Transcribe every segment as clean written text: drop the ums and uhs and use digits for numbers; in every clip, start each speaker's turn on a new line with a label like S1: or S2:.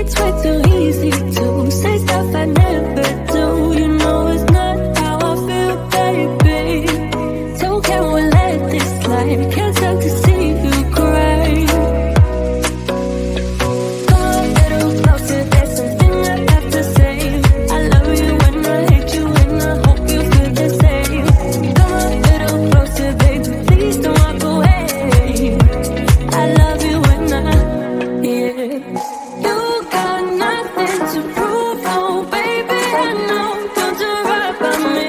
S1: It's way too easy to say stuff I never do. You know it's not how I feel, baby. Don't care what, let this slide. Can't stand to see you cry. Come a little closer, there's something I have to say. I love you when I hate you, and I hope you feel the same. Come a little closer, baby, please don't walk away. I love you when yeah. You got nothing to prove, oh baby, I know. Don't do right by me,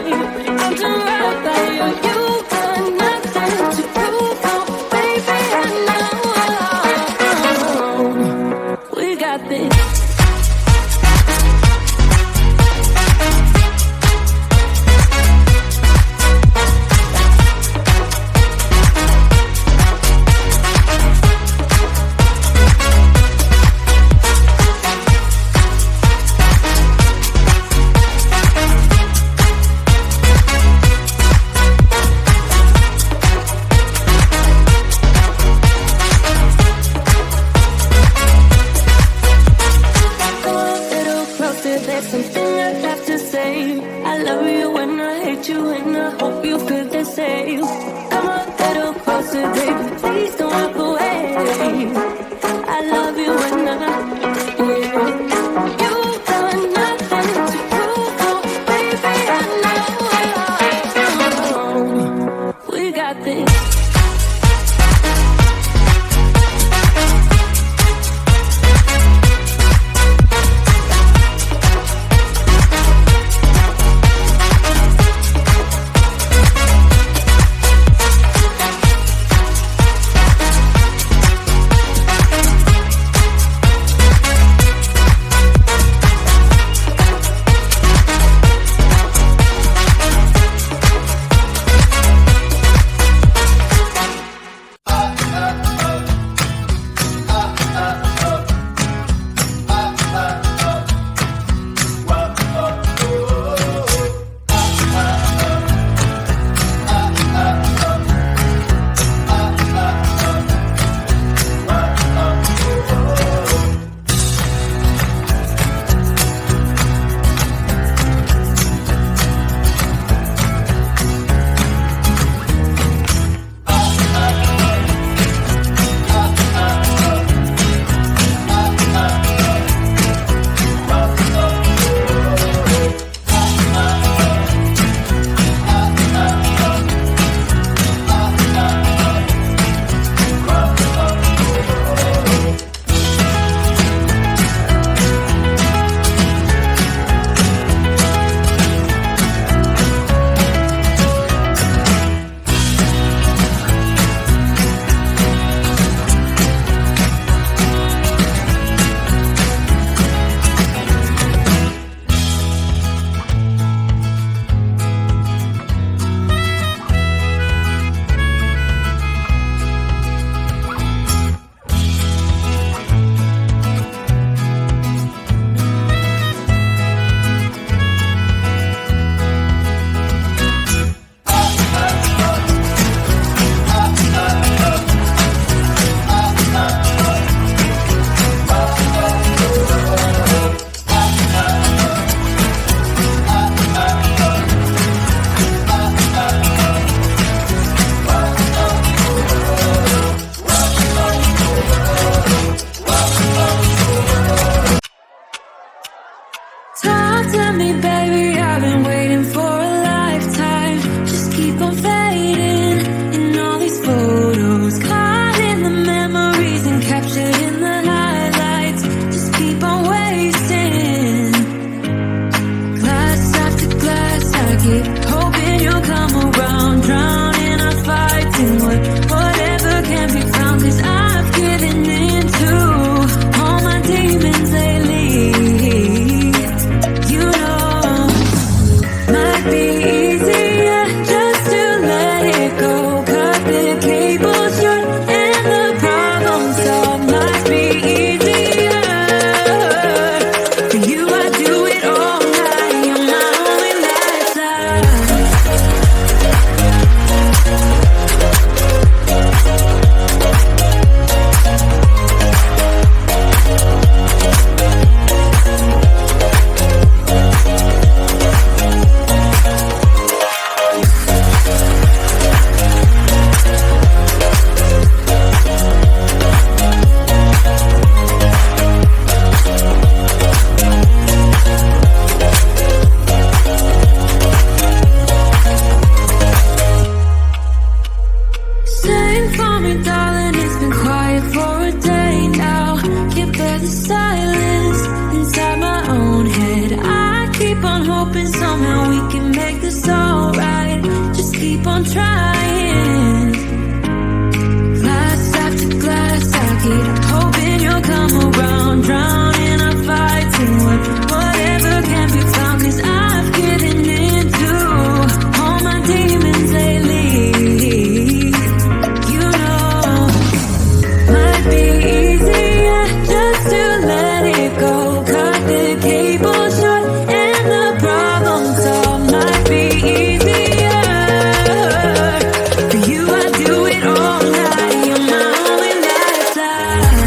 S1: don't do right by you. You got nothing to prove, oh baby, I know. We got this. There's something I have to say. I love you when I hate you, and I hope you feel the same. Come a little closer, baby, please don't walk away. I love you when yeah. You got nothing to prove, oh baby, I know. We got this. moment we can make this alright. Just keep on trying. Glass after glass, I keep hoping you'll come around. Drown in our fights and whatever can be found. 'Cause I've given in to all my demons lately. You know, might be easier just to let it go. Cut the cable short and the problem solved. Might be easier for you. I do it all night. You're my only lifeline.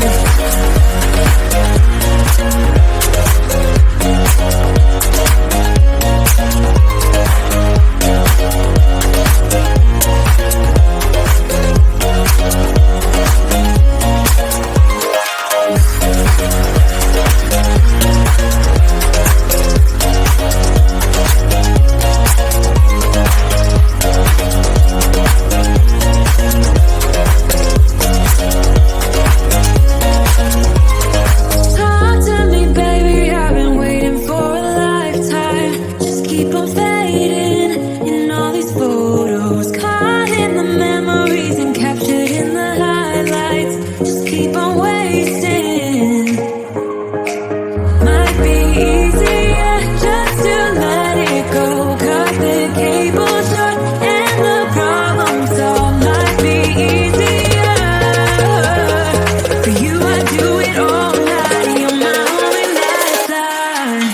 S1: Talk to me, baby, I've been waiting for a lifetime. Just keep on fading in all these photos, caught in the memories and captured in the highlights. Just keep on wasting. Might be easier just to let it go. Cut the cable short and the problem solved. Might be easier for you. I do it all night. You're my only lifeline.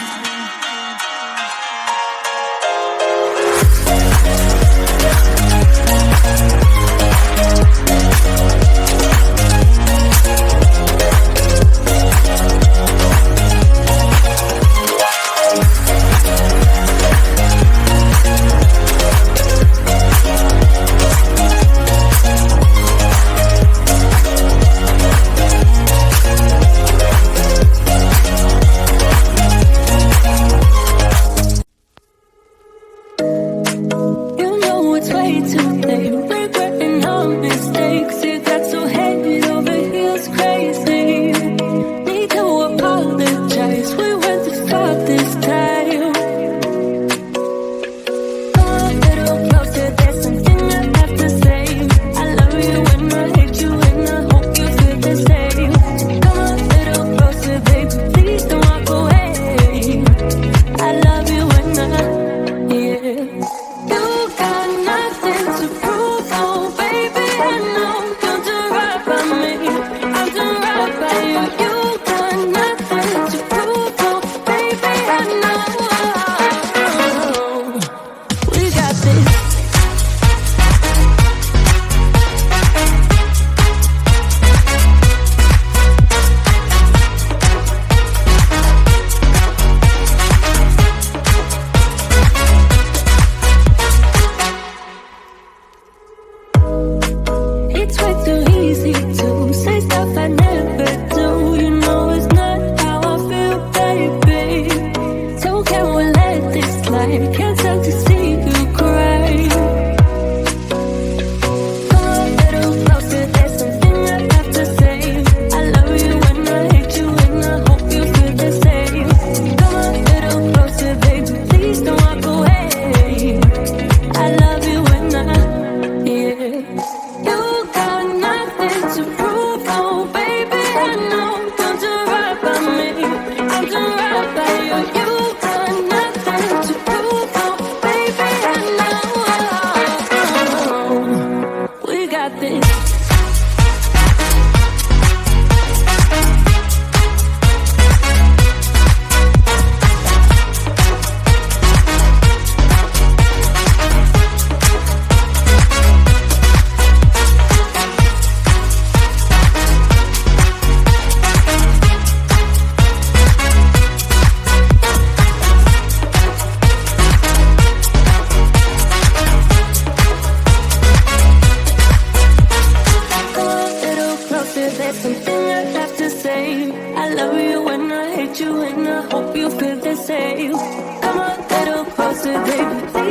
S1: You know it's way too late. Regretting our mistakes. It got so head over heels crazy. Need to apologize. We went too far this time. Come a little closer. There's something I have to say. I love you and I hate you and I hope you feel the same. Come a little closer, baby. Please don't walk away. I love you and yeah. You got nothing to prove, oh baby. I know you'll do right by me. I'll do right by you. You got nothing to prove, oh baby. I know we got this. It's way too easy to say stuff I never do. You know it's not how I feel, baby. So can we let this slide? Can't stand to see you cry. Come a little closer, there's something I have to say. I love you and I hate you and I hope you feel the same. Come a little closer, baby, please don't walk away. I love you and yeah. You got nothing to prove, oh baby. I know you'll do right by me. I'll do right by you. You got nothing to prove, oh baby. I know we got this. There's something I have to say. I love you and I hate you and I hope you feel the same. Come a little closer, baby.